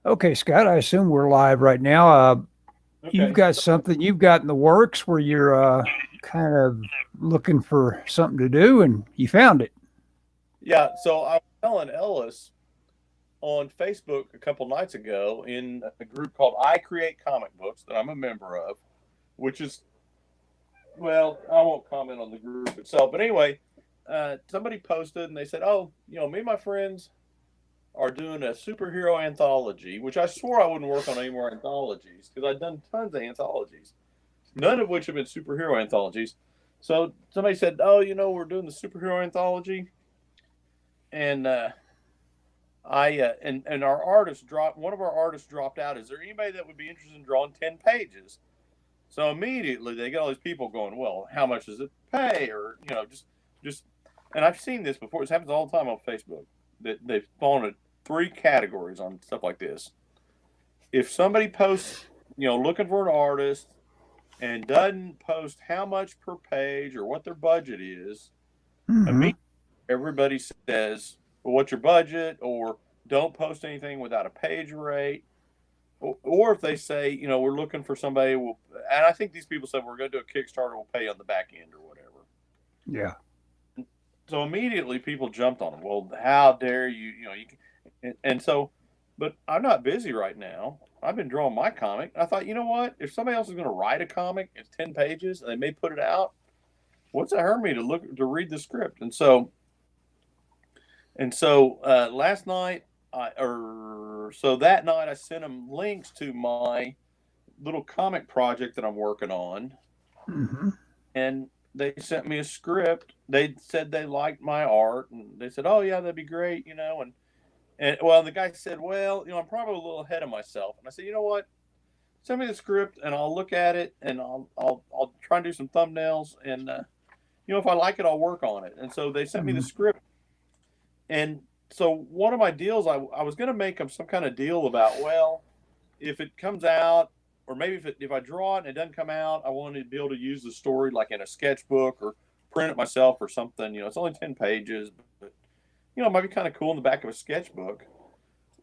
Okay, Scott, I assume we're live right now. You've Okay. got something you've got in the works where you're kind of looking for something to do and you found it. Yeah. So I was telling Ellis on Facebook a couple nights ago in a group called I Create Comic Books that I'm a member of, which is, well, I won't comment on the group itself. But anyway, somebody posted and they said, oh, me and my friends are doing a superhero anthology, which I swore I wouldn't work on any more anthologies because I'd done tons of anthologies, none of which have been superhero anthologies. So somebody said, oh, we're doing the superhero anthology. And and our artist dropped one of our artists dropped out. Is there anybody that would be interested in drawing 10 pages? So immediately they get all these people going, well, how much does it pay? Or just and I've seen this before. This happens all the time on Facebook. That they've fallen into three categories on stuff like this. If somebody posts, looking for an artist and doesn't post how much per page or what their budget is, Hmm. immediately everybody says, well, what's your budget? Or don't post anything without a page rate. Or if they say, we're looking for somebody, and I think these people said we're going to do a Kickstarter, we'll pay on the back end or whatever. Yeah. So immediately people jumped on them. Well, how dare you? And so, but I'm not busy right now. I've been drawing my comic. I thought, you know what? If somebody else is going to write a comic, it's 10 pages, and they may put it out. What's it hurt me to read the script? And so last night, or so that night, I sent them links to my little comic project that I'm working on, Hmm. and they sent me a script. They said they liked my art, and they said, "Oh yeah, that'd be great," And well, the guy said, "Well, I'm probably a little ahead of myself," and I said, "You know what? Send me the script, and I'll look at it, and I'll try and do some thumbnails, and if I like it, I'll work on it." And so they sent me the Hmm. script. And so one of my deals, I was going to make them some kind of deal about, well, if it comes out, or maybe if I draw it and it doesn't come out, I wanted to be able to use the story like in a sketchbook or print it myself or something. It's only 10 pages, but it might be kind of cool in the back of a sketchbook.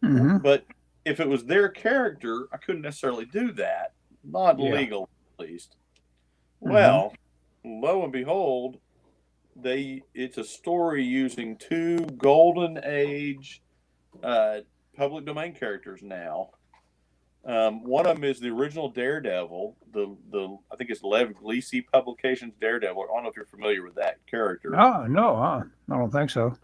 Hmm. But if it was their character, I couldn't necessarily do that, not Yeah. legal at least. Hmm. Well, lo and behold, it's a story using two golden age uh, public domain characters now. One of them is the original Daredevil. The I think it's Lev Gleesy Publications Daredevil. I don't know if you're familiar with that character. Oh, no, I don't think so.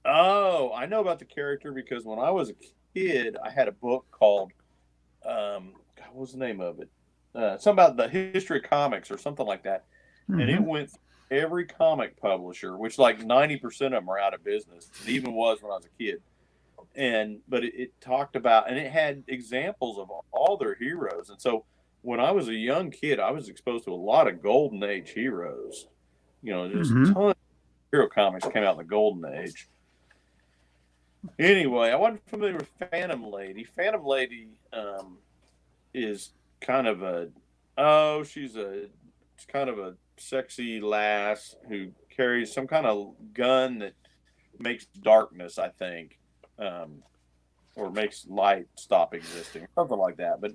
Oh, I know about the character because when I was a kid, I had a book called God, what was the name of it? Something about the history of comics or something like that. And it Hmm. went through every comic publisher, which like 90% of them are out of business. It even was when I was a kid. But it talked about, and it had examples of all their heroes. And so when I was a young kid, I was exposed to a lot of golden age heroes. Just Hmm. tons of hero comics came out in the golden age. Anyway, I wasn't familiar with Phantom Lady. Phantom Lady is kind of a oh, she's kind of a sexy lass who carries some kind of gun that makes darkness, I think, um, or makes light stop existing, something like that. But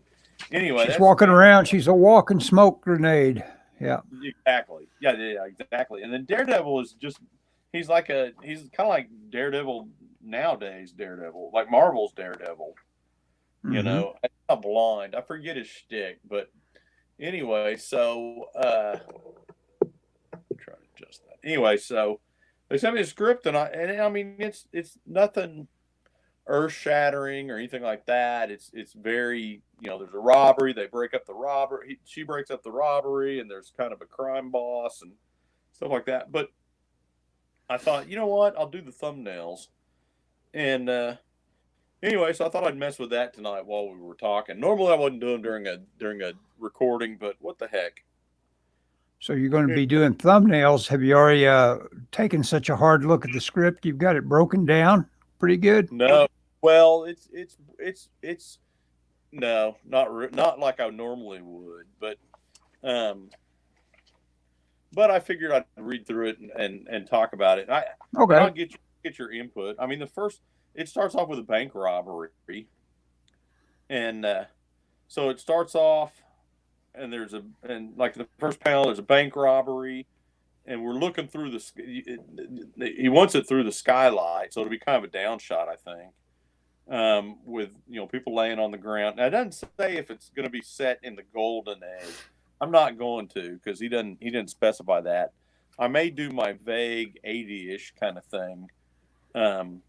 anyway, She's that's walking Phantom. around. She's a walking smoke grenade. Yeah. Exactly. Yeah, exactly. And then Daredevil is just he's kind of like Daredevil nowadays. Daredevil, like Marvel's Daredevil. Hmm. It's not blind. I forget his shtick, but anyway, so I'm trying to adjust that. Anyway, so they sent me a script, and I mean it's nothing earth shattering or anything like that. It's very there's a robbery. They break up the robbery. She breaks up the robbery, and there's kind of a crime boss and stuff like that. But I thought, you know what? I'll do the thumbnails. And anyway, so I thought I'd mess with that tonight while we were talking. Normally, I wouldn't do them during a recording, but what the heck? So you're going to be doing thumbnails. Have you already taken such a hard look at the script? You've got it broken down pretty good. No, well, it's no, not like I normally would, um, but I figured I'd read through it and talk about it. And Okay. I'll get your input. I mean, it starts off with a bank robbery, And so it starts off, and like the first panel, there's a bank robbery, and we're looking through he wants it through the skylight, so it'll be kind of a down shot, I think, with people laying on the ground. Now, it doesn't say if it's going to be set in the golden age. I'm not going to, because he didn't specify that. I may do my vague 80-ish kind of thing, and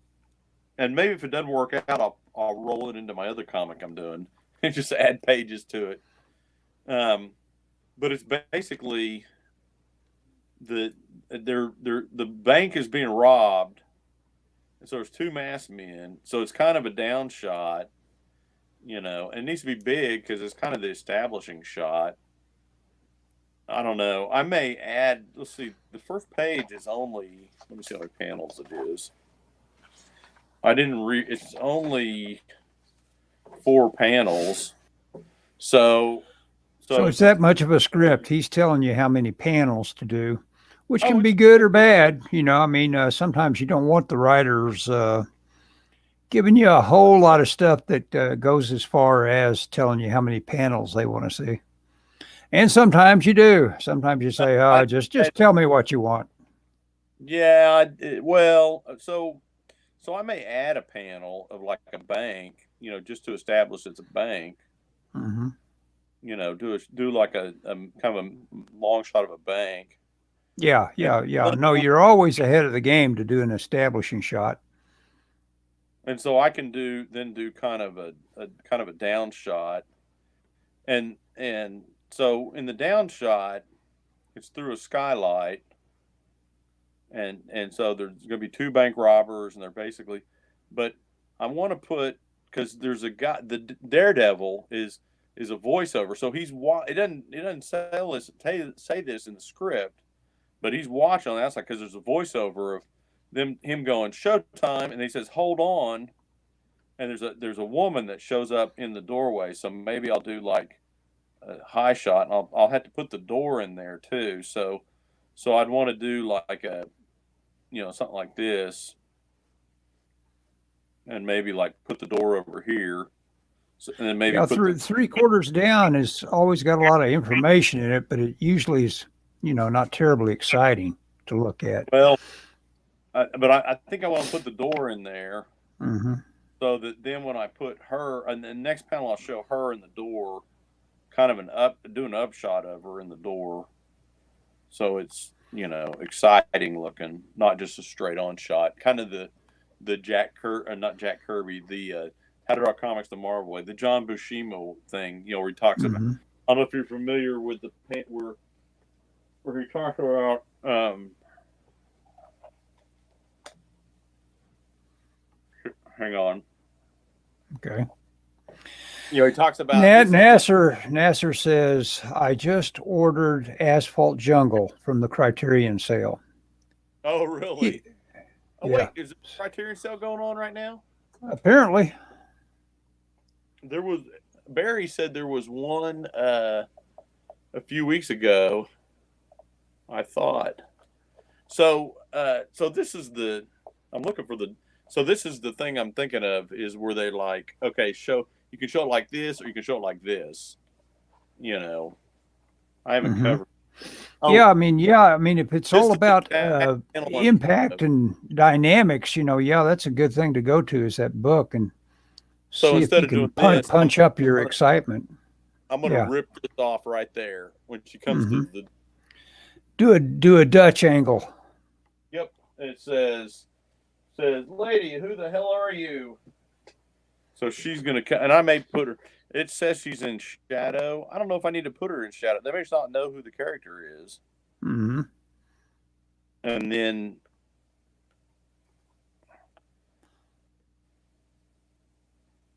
maybe if it doesn't work out, I'll roll it into my other comic I'm doing and just add pages to it. But it's basically the bank is being robbed, and so there's two masked men. So it's kind of a down shot, and it needs to be big because it's kind of the establishing shot. I don't know. I may add. Let's see. The first page is only. Let me see how many panels it is. I didn't read. It's only 4 panels. So it's that much of a script. He's telling you how many panels to do, which can be it's good or bad. Sometimes you don't want the writers giving you a whole lot of stuff that goes as far as telling you how many panels they want to see. And sometimes you do. Sometimes you say, just tell me what you want. Yeah. So I may add a panel of like a bank, just to establish it's a bank. Mm-hmm. Do like a kind of a long shot of a bank. Yeah. No, you're always ahead of the game to do an establishing shot. And so I can do kind of a down shot, and so in the down shot, it's through a skylight, and so there's going to be 2 bank robbers, and they're basically, but I want to put, because there's a guy, the Daredevil is a voiceover, so it doesn't say this in the script, but he's watching on the outside because there's a voiceover of him going showtime, and he says hold on, and there's a woman that shows up in the doorway, so maybe I'll do like a high shot, and I'll have to put the door in there too, so I'd want to do like a something like this, and maybe like put the door over here. And then maybe through 3/4 down has always got a lot of information in it, but it usually is, not terribly exciting to look at. Well, but I think I want to put the door in there, mm-hmm. so that then when I put her, and the next panel I'll show her in the door, kind of do an upshot of her in the door, so it's exciting looking, not just a straight on shot, kind of the not Jack Kirby, the How to Draw Comics the Marvel Way, the John Buscema thing, where he talks about. I don't know if you're familiar with the where he talks about. Hang on. Okay. He talks about Nasser says, I just ordered Asphalt Jungle from the Criterion sale. Oh, really? Yeah. Wait, is the Criterion sale going on right now? Apparently. Barry said there was one a few weeks ago, I thought. So this is this is the thing I'm thinking of, is where they like, okay, you can show it like this, or you can show it like this. I haven't covered. Oh, if it's all about impact and dynamics, that's a good thing to go to, is that book, and see if you can punch up your excitement. I'm going to rip this off right there when she comes to the. Do a Dutch angle. Yep, it says, lady, who the hell are you? So she's going to, and I may put her, it says she's in shadow. I don't know if I need to put her in shadow. They may just not know who the character is. Mm-hmm. And then,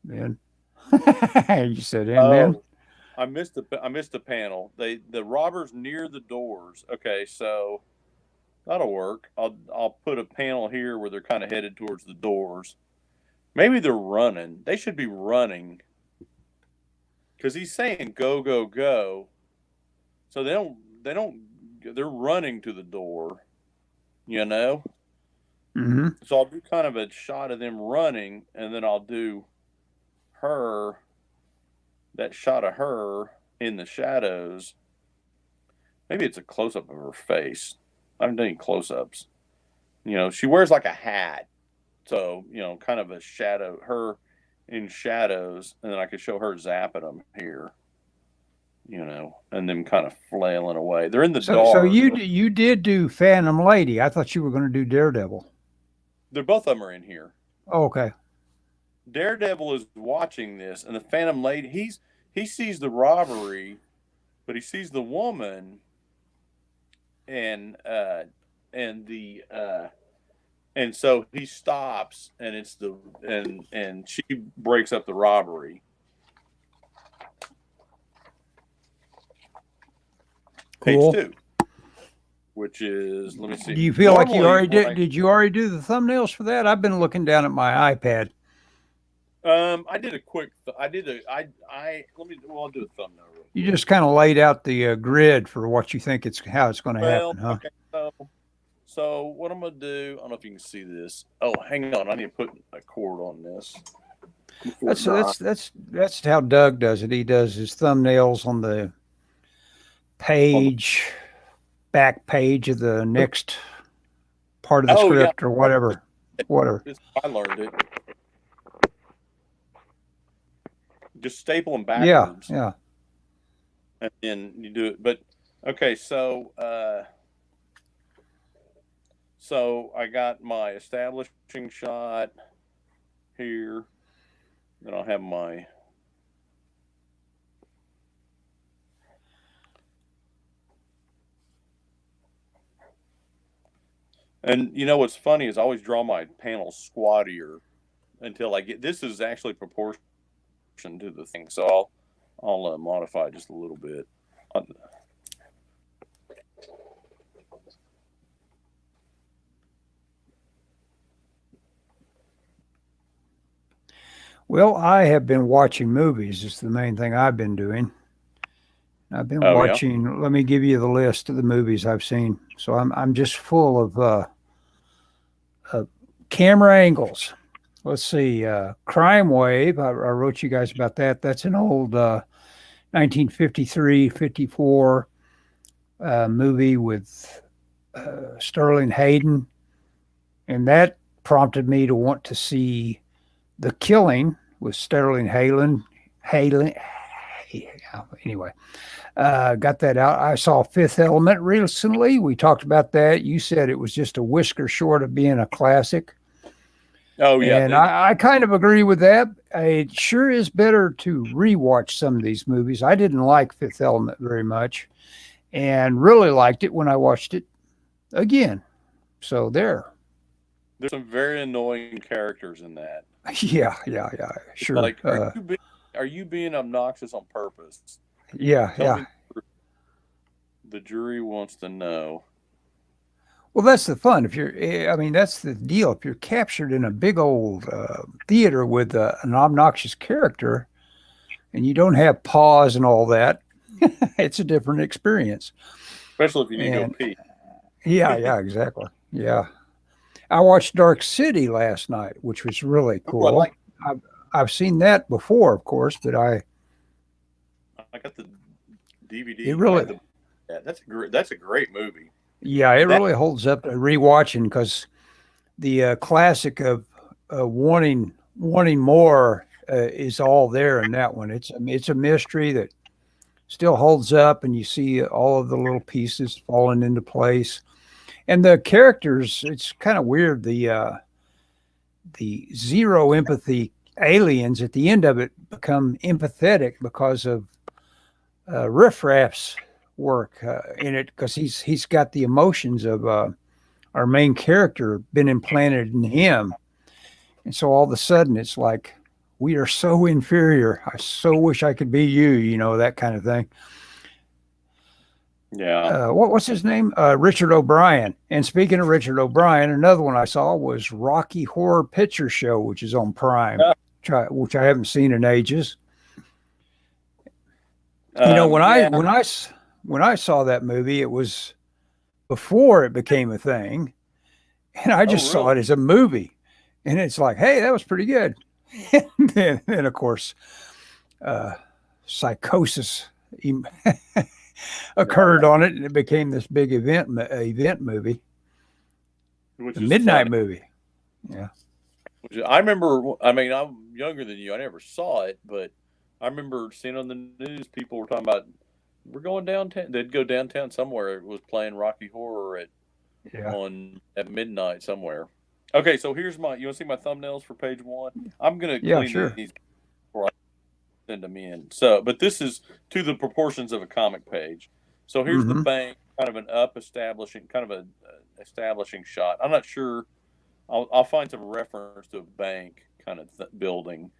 you said, and then? I missed the panel. The robbers near the doors. Okay, so that'll work. I'll put a panel here where they're kind of headed towards the doors. Maybe they're running. They should be running, because he's saying go, go, go. So they're running to the door, Mm-hmm. So I'll do kind of a shot of them running, and then I'll do her that shot of her in the shadows. Maybe it's a close up of her face. I haven't done any close ups. She wears like a hat. So, kind of a shadow, her in shadows. And then I could show her zapping them here, and them kind of flailing away. They're in the dark. So you did do Phantom Lady. I thought you were going to do Daredevil. Both of them are in here. Oh, okay. Daredevil is watching this, and the Phantom Lady, he sees the robbery, but he sees the woman, and so he stops, and and she breaks up the robbery. Cool. Page 2, which is, let me see. Do you feel like you already did you already do the thumbnails for that? I've been looking down at my iPad. I did a quick. I'll do a thumbnail. You just kind of laid out the grid for what you think how it's going to happen, huh? Okay, so what I'm gonna do? I don't know if you can see this. Oh, hang on. I need to put a cord on this. That's how Doug does it. He does his thumbnails on the back page of the next part of the script, or whatever. I learned it. Just staple them backwards. Yeah. And then you do it. But okay, so I got my establishing shot here. Then I'll have my and what's funny is I always draw my panels squattier until I get this is actually proportional to the thing, so I'll modify just a little bit. Well, I have been watching movies. It's the main thing I've been doing. I've been watching. Yeah. Let me give you the list of the movies I've seen. So I'm just full of camera angles. Let's see, Crime Wave. I wrote you guys about that. That's an old 1953, 54 movie with Sterling Hayden. And that prompted me to want to see The Killing with Sterling Hayden. Anyway, got that out. I saw Fifth Element recently. We talked about that. You said it was just a whisker short of being a classic. Oh, yeah. And I kind of agree with that. It sure is better to rewatch some of these movies. I didn't like Fifth Element very much and really liked it when I watched it again. So there's some very annoying characters in that. Yeah, sure. Like, are you being obnoxious on purpose? Yeah. The jury wants to know. Well, that's the fun. That's the deal. If you're captured in a big old theater with an obnoxious character and you don't have pause and all that, it's a different experience. Especially if you need to go pee. Yeah, exactly. Yeah. I watched Dark City last night, which was really cool. I've seen that before, of course, but I got the DVD. It really, that's a great movie. Yeah, it really holds up rewatching because the classic of wanting more is all there in that one. It's a mystery that still holds up, and you see all of the little pieces falling into place. And the characters, it's kind of weird. The zero empathy aliens at the end of it become empathetic because of Riff Raff's work in it, because he's got the emotions of our main character been implanted in him. And so all of a sudden it's like, we are so inferior. I so wish I could be you, that kind of thing. Yeah. What's his name? Richard O'Brien. And speaking of Richard O'Brien, another one I saw was Rocky Horror Picture Show, which is on Prime, which I haven't seen in ages. When I saw that movie, it was before it became a thing, and I just saw it as a movie, and it's like, hey, that was pretty good. and then of course, psychosis occurred on it, and it became this big event movie, which the is midnight funny. movie. Yeah. I remember. I mean, I'm younger than you. I never saw it, but I remember seeing on the news people were talking about we're going downtown. They'd go downtown somewhere. It was playing Rocky Horror at midnight somewhere. Okay, so here's my. You want to see my thumbnails for page 1? I'm gonna Yeah, clean sure. these before I send them in. So, but this is to the proportions of a comic page. So here's the bank, kind of an establishing shot. I'm not sure. I'll find some reference to a bank kind of building.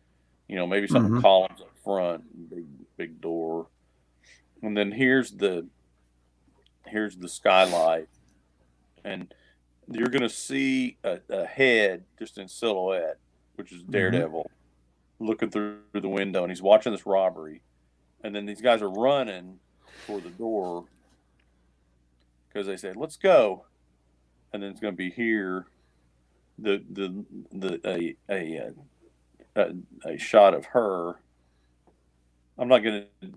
Maybe some columns up front, big door, and then here's the skylight, and you're gonna see a head just in silhouette, which is Daredevil, looking through the window, and he's watching this robbery, and then these guys are running for the door because they said, "Let's go," and then it's gonna be here. A shot of her. I'm not going to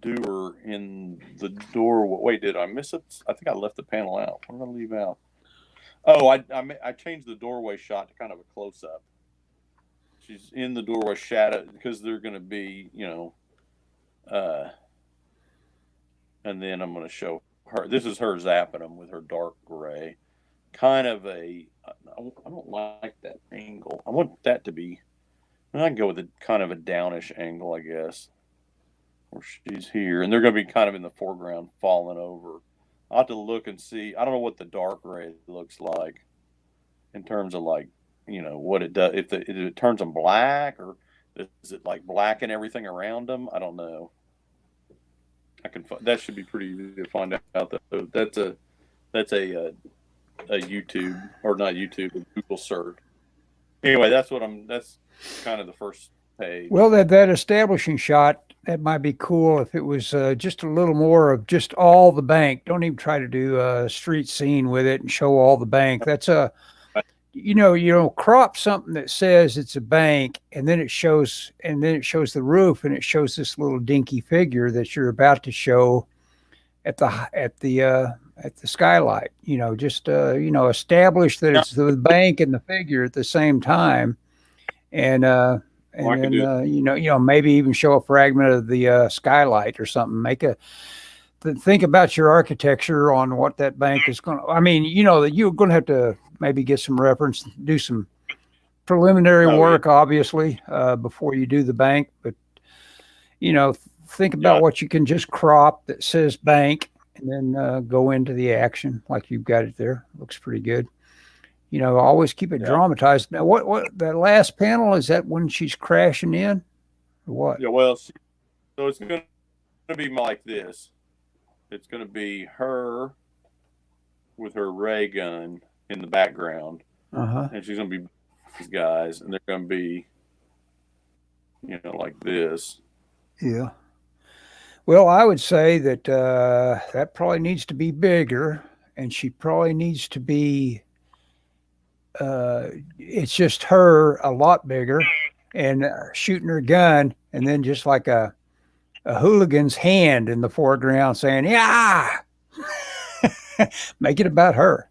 do her in the door. Wait, did I miss it? I think I left the panel out. What did I leave out? Oh, I changed the doorway shot to kind of a close up. She's in the doorway shadow because they're going to be, and then I'm going to show her. This is her zapping them with her dark gray. Kind of I don't like that angle. I want that to be, I can go with kind of a downish angle, I guess, where she's here. And they're going to be kind of in the foreground, falling over. I'll have to look and see. I don't know what the dark gray looks like in terms of what it does. If it turns them black, or is it like black and everything around them? I don't know. That should be pretty easy to find out. That's a YouTube, or not YouTube, a Google search. Anyway, that's kind of the first page. Well, that establishing shot, that might be cool if it was just a little more of just all the bank. Don't even try to do a street scene with it and show all the bank. That's crop something that says it's a bank, and then it shows the roof, and it shows this little dinky figure that you're about to show at the skylight. Establish that it's the bank and the figure at the same time, and maybe even show a fragment of the skylight or something. Think about your architecture on what that bank is going to. I mean, that you're going to have to maybe get some reference, do some preliminary work, obviously, before you do the bank. But think about what you can just crop that says bank, and then go into the action like you've got it there. Looks pretty good. Always keep it dramatized. Now, what that last panel, is that when she's crashing in, or what? Yeah, well, so it's going to be like this. It's going to be her with her ray gun in the background, and she's going to be these guys, and they're going to be, like this. Yeah. Well, I would say that that probably needs to be bigger, and she probably needs to be. It's just her a lot bigger, and shooting her gun, and then just like a hooligan's hand in the foreground saying, "Yeah." Make it about her.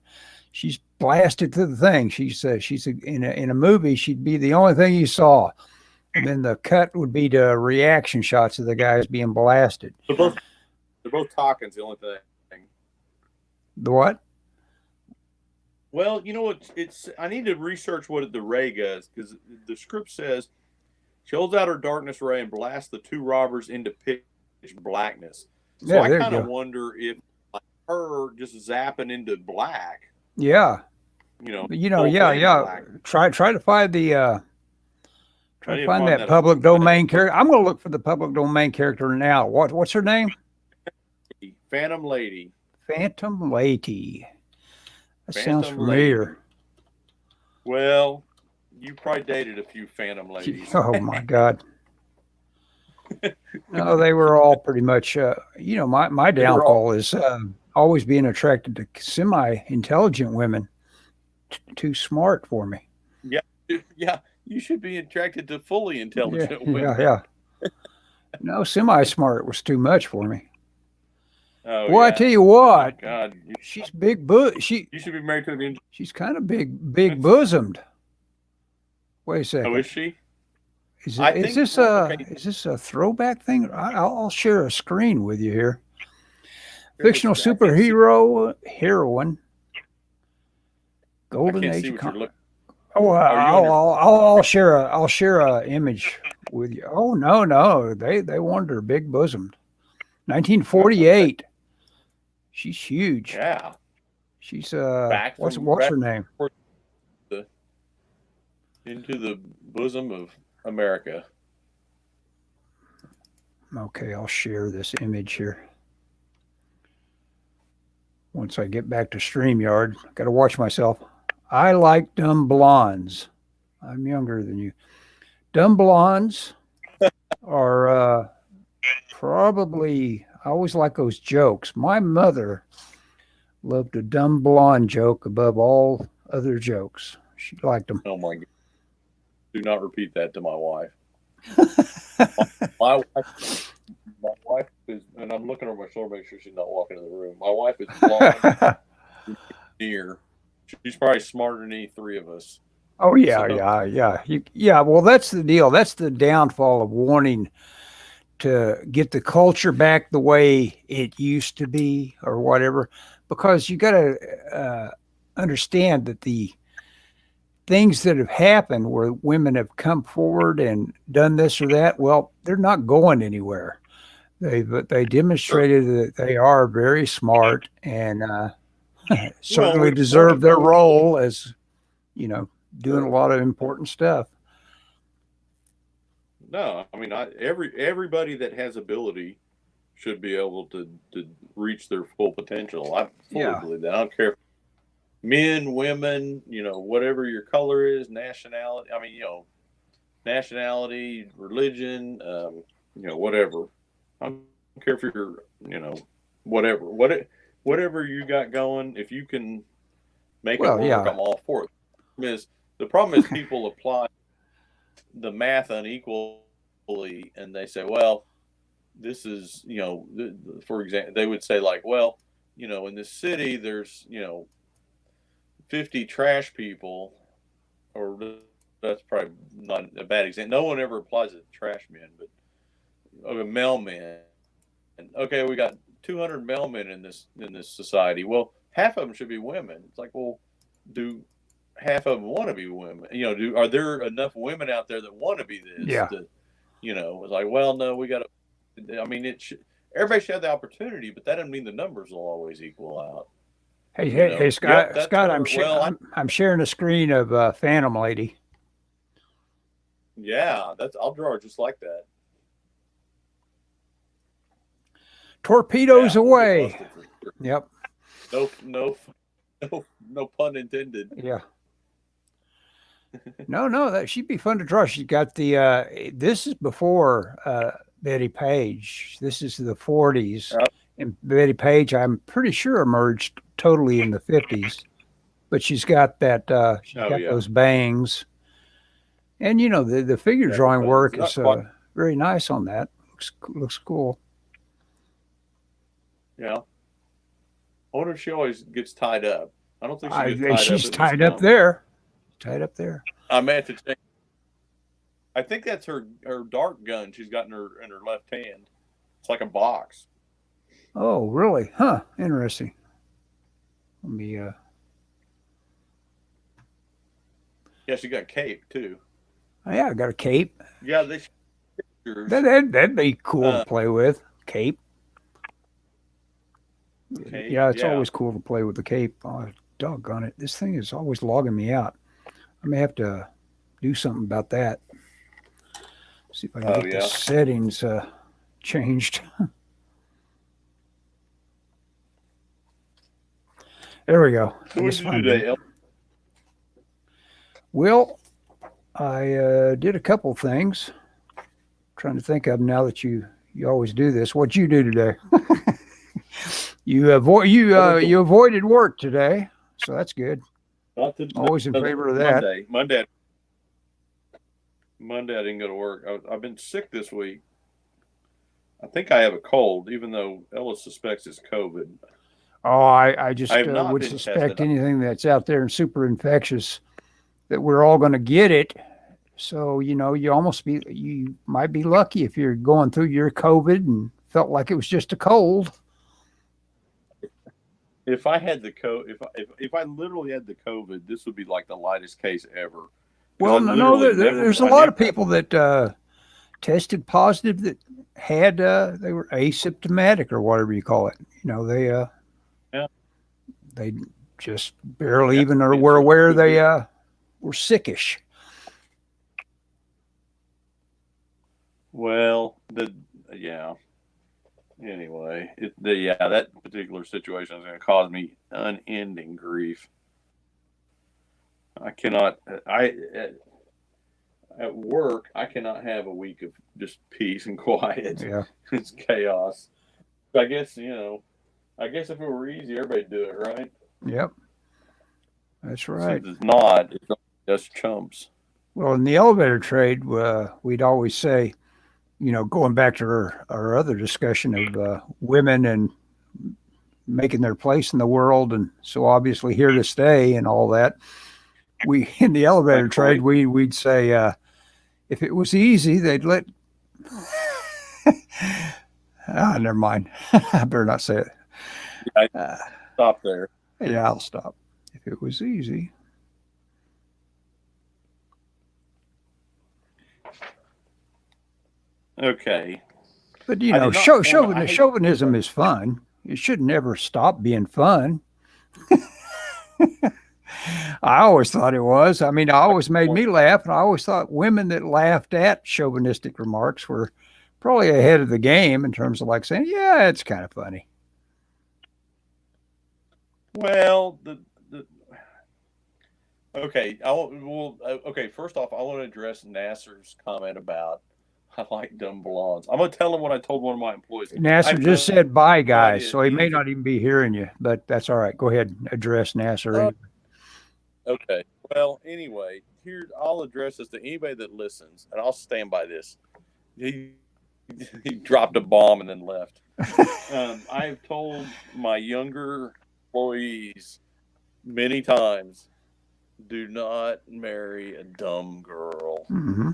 She's blasted to the thing. She's in a movie. She'd be the only thing you saw. And then the cut would be to reaction shots of the guys being blasted. They're both talking's the only thing. The what? Well, you know what? I need to research what the ray does, because the script says she holds out her darkness ray and blasts the two robbers into pitch blackness. So I kind of wonder if her just zapping into black. Yeah. Try to find the. Try to find that public domain character. I'm going to look for the public domain character now. What's her name? Phantom Lady. Phantom Lady. That sounds familiar. Well, you probably dated a few Phantom Ladies. Oh my God. No, they were all pretty much. My downfall is always being attracted to semi-intelligent women. Too smart for me. Yeah. You should be attracted to fully intelligent women. Yeah. No, semi-smart was too much for me. Oh Boy, I yeah. tell you Oh what, God, she's big. you should be married to an Indian. She's kind of big bosomed. Wait a Oh, is second. she? Is I it think. Well, okay. is this a throwback thing? I'll share a screen with you here. Share the Fictional screen. I can't see. superhero heroine, I golden can't age see of what you're looking. Oh, Oh, you on your? I'll share a image with you. Oh no, they wanted her big bosomed. Okay. 1948. She's huge. Yeah. She's what's Back her name? the, into the bosom of America. Okay, I'll share this image here. Once I get back to StreamYard, got to watch myself. I like dumb blondes. I'm younger than you. Dumb blondes are probably, I always like those jokes. My mother loved a dumb blonde joke above all other jokes. She liked them. Oh my God! Do not repeat that to my wife. My wife. My wife is, and I'm looking over my shoulder, make sure she's not walking in the room. My wife is blonde, near. She's probably smarter than any three of us. Oh So yeah. Well, that's the deal. That's the downfall of wanting to get the culture back the way it used to be, or whatever, because you got to understand that the things that have happened where women have come forward and done this or that, well, they're not going anywhere. They demonstrated that they are very smart and well, certainly we want to deserve their know. role as doing a Sure. lot of important stuff. No, I mean, everybody that has ability should be able to reach their full potential. I fully Yeah. believe that. I don't care if men, women, whatever your color is, nationality. I mean, nationality, religion, whatever. I don't care if you're, whatever, whatever you got going. If you can make it Well, work, yeah. I'm all for it. The problem is people apply the math unequally, and they say, well, this is, for example, they would say like, well, in this city, there's, 50 trash people, or that's probably not a bad example. No one ever applies it to trash men, but mailmen. And okay, we got 200 mailmen in this society. Well, half of them should be women. It's like, well, do half of them want to be women? Are there enough women out there that want to be this? Yeah. It's like, well, no, we got to. I mean, everybody should have the opportunity, but that doesn't mean the numbers will always equal out. Hey, Yep, Scott. that's Scott, her. Well, I'm sharing a screen of Phantom Lady. yeah, I'll draw her just like that. Torpedoes Yeah, we'll get away. busted for sure. Yep. No pun intended. Yeah. No, that she'd be fun to draw. She's got the. This is before Betty Page. This is the 40s, and Betty Page, I'm pretty sure, emerged totally in the 50s. But she's got that. She's Oh got yeah, those bangs, and the figure yeah, drawing but it's work not is quite. very nice on that. Looks cool. Yeah, I wonder if she always gets tied up. I don't think she gets tied up She's in this tied up comic. there. Tied up there. I meant to change. I think that's her dart gun she's got in her left hand. It's like a box. Oh, really? Huh. Interesting. Let me. Yeah, she got a cape too. Yeah, I got a cape. Yeah, this pictures. That'd be cool to Uh, play with. Cape. cape. Yeah, it's Yeah. always cool to play with the cape. Oh, doggone it. This thing is always logging me out. I may have to do something about that. See if I can Oh get yeah. the settings changed. There we go. So what did you do today, El? Well, I did a couple things. Trying to think of them now that you always do this. What'd you do today? You avoided work today, so that's good. Always in favor of that. Monday, I didn't go to work. I've been sick this week. I think I have a cold, even though Ellis suspects it's COVID. Oh, I just I have not would been suspect tested. anything that's out there and super infectious that we're all going to get it. So, you might be lucky if you're going through your COVID and felt like it was just a cold. If I had the if I literally had the COVID, this would be like the lightest case ever. Because Well, I no, literally never. there's a I lot of never. people that tested positive that had they were asymptomatic or whatever you call it. Yeah, They just barely that's even or it's were just aware too they good. were sickish. Well, the yeah. Anyway, that particular situation is going to cause me unending grief. I cannot. At work, I cannot have a week of just peace and quiet. Yeah. It's chaos. I guess I guess if it were easy, everybody'd do it, right? Yep. That's right. Since it's not, it's just chumps. Well, in the elevator trade, we'd always say, going back to our other discussion of women and making their place in the world, and so obviously here to stay and all that. We in the elevator trade, we'd say if it was easy, they'd let. Never mind. I better not say it. Stop there. Yeah, I'll stop. If it was easy. Okay. But chauvinism is fun. It should never stop being fun. I always thought it was. I mean, it always made me laugh, and I always thought women that laughed at chauvinistic remarks were probably ahead of the game in terms of like saying, "Yeah, it's kind of funny." Well, okay. Okay. First off, I want to address Nasser's comment about I like dumb blondes. I'm gonna tell him what I told one of my employees. Nasser just said bye, guys, idea. so he may not even be hearing you, but that's all right. Go ahead and address Nasser. Okay. Well, anyway, here I'll address this to anybody that listens, and I'll stand by this. He dropped a bomb and then left. I have told my younger employees many times, do not marry a dumb girl. Mm-hmm.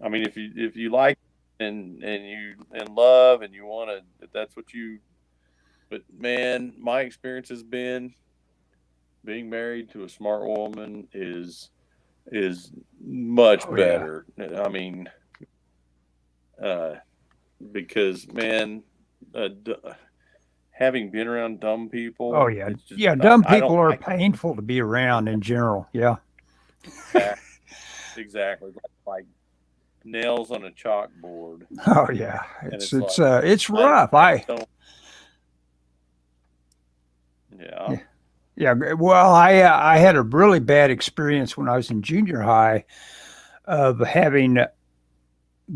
I mean, if you like and you and love and you want to, if that's what you. But man, my experience has been being married to a smart woman is much better. Yeah. I mean, because man, having been around dumb people. Oh yeah, dumb people are painful to be around in general. Yeah, exactly. Like nails on a chalkboard. Oh yeah, it's rough. Yeah. Well, I had a really bad experience when I was in junior high of having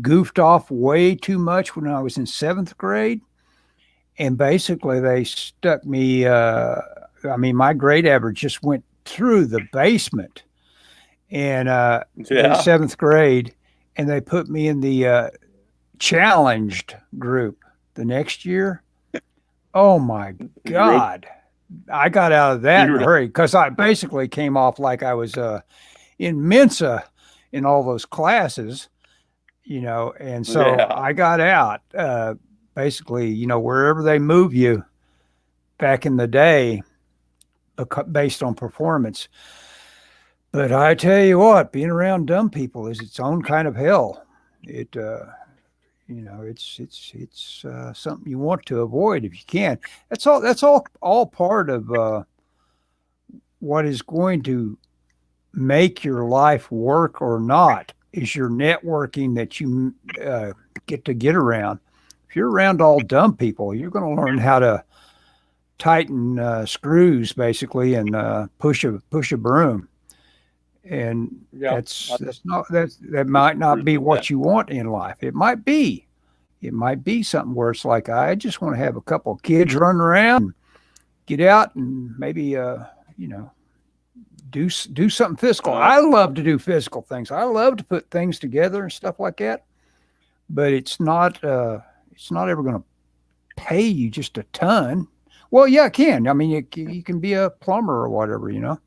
goofed off way too much when I was in 7th grade. And basically they stuck me, my grade average just went through the basement in 7th grade. And they put me in the challenged group the next year. Oh my God. I got out of that in a hurry because I basically came off like I was in Mensa in all those classes, and so I got out. Basically, wherever they move you back in the day based on performance. But I tell you what, being around dumb people is its own kind of hell. It's something you want to avoid if you can. That's all part of what is going to make your life work or not is your networking that you get around. If you're around all dumb people, you're going to learn how to tighten screws basically and push a broom. And that might not be what you want in life. It might be something where it's like, I just want to have a couple of kids running around, get out and maybe, do something physical. I love to do physical things. I love to put things together and stuff like that, but it's not it's not ever going to pay you just a ton. Well, yeah, it can. I mean, you can be a plumber or whatever, you know.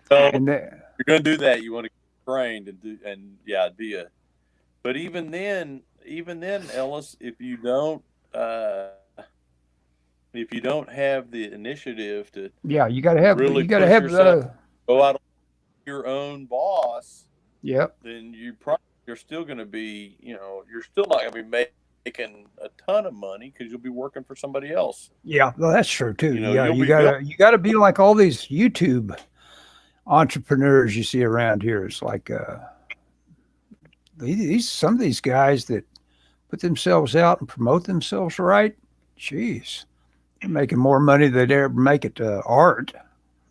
So And you're going to do that. You want to get trained and yeah, be a. But even then, Ellis, uh, if you don't have the initiative to yeah, really you got to push have yourself, go out on your own boss, yep. then you're still going to be, you're still not going to be making a ton of money because you'll be working for somebody else. Yeah, well, that's true too. Yeah, You'll be built. you gotta be like all these YouTube entrepreneurs you see around here. It's like these some of these guys that put themselves out and promote themselves right. Jeez, they're making more money than they ever make it art.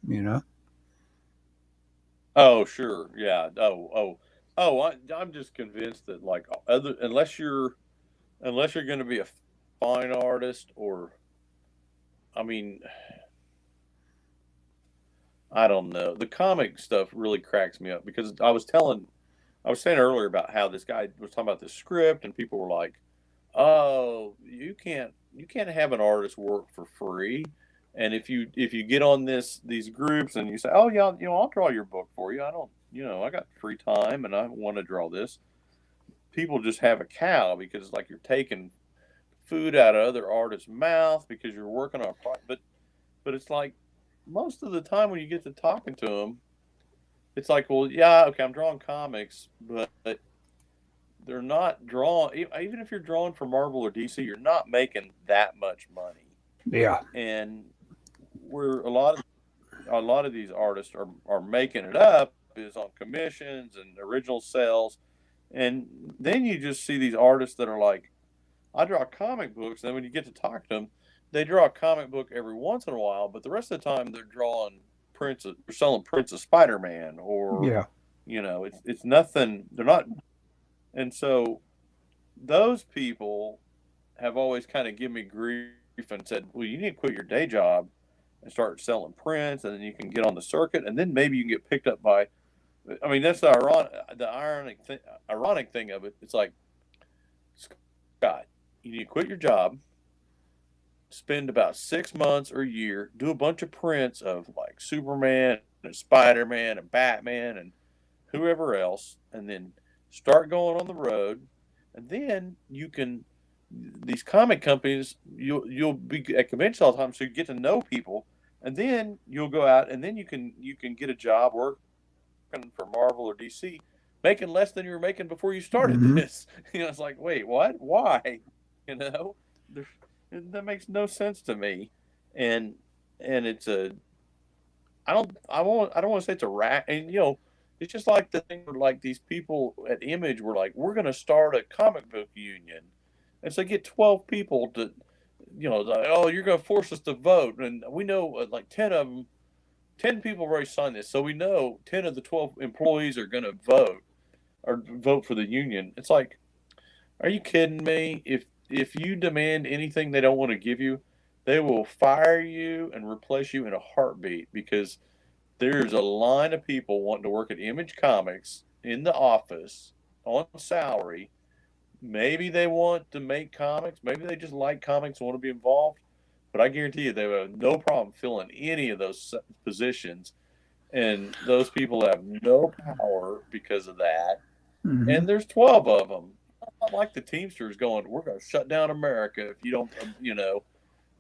You know. Oh, sure, yeah. I'm just convinced that like unless you're going to be a fine artist or, I mean, I don't know. The comic stuff really cracks me up because I was saying earlier about how this guy was talking about the script and people were like, "Oh, you can't have an artist work for free." And if you get on these groups and you say, "Oh yeah, I'll draw your book for you. I don't, I got free time and I want to draw this." People just have a cow because it's like you're taking food out of other artists' mouth because you're working on a project. But it's like most of the time when you get to talking to them, it's like, well, yeah, okay, I'm drawing comics, but they're not drawing. Even if you're drawing for Marvel or DC, you're not making that much money. Yeah. And where a lot of these artists are making it up is on commissions and original sales, and then you just see these artists that are like, I draw comic books. And then when you get to talk to them, they draw a comic book every once in a while, but the rest of the time they're drawing they're selling prints of Spider-Man or, Yeah. it's nothing. They're not. And so those people have always kind of given me grief and said, well, you need to quit your day job and start selling prints, and then you can get on the circuit, and then maybe you can get picked up by. I mean, that's ironic thing of it. It's like, Scott, you need to quit your job, spend about 6 months or a year, do a bunch of prints of like Superman and Spider-Man and Batman and whoever else, and then start going on the road, and then you can. These comic companies, you'll be at conventions all the time, so you get to know people, and then you'll go out, and then you can get a job working for Marvel or DC, making less than you were making before you started Hmm. this. It's like, wait, what? Why? You know, that makes no sense to me, and it's a I don't want to say it's a rat, and it's just like the thing where like these people at Image were like, we're going to start a comic book union, and so get 12 people to, like, oh, you're going to force us to vote, and we know like 10 people already signed this, so we know 10 of the 12 employees are going to vote for the union. It's like, are you kidding me? If you demand anything they don't want to give you, they will fire you and replace you in a heartbeat because there's a line of people wanting to work at Image Comics in the office on salary. Maybe they want to make comics. Maybe they just like comics and want to be involved. But I guarantee you, they have no problem filling any of those positions. And those people have no power because of that. Hmm. And there's 12 of them. Not like the Teamsters going, we're going to shut down America if you don't.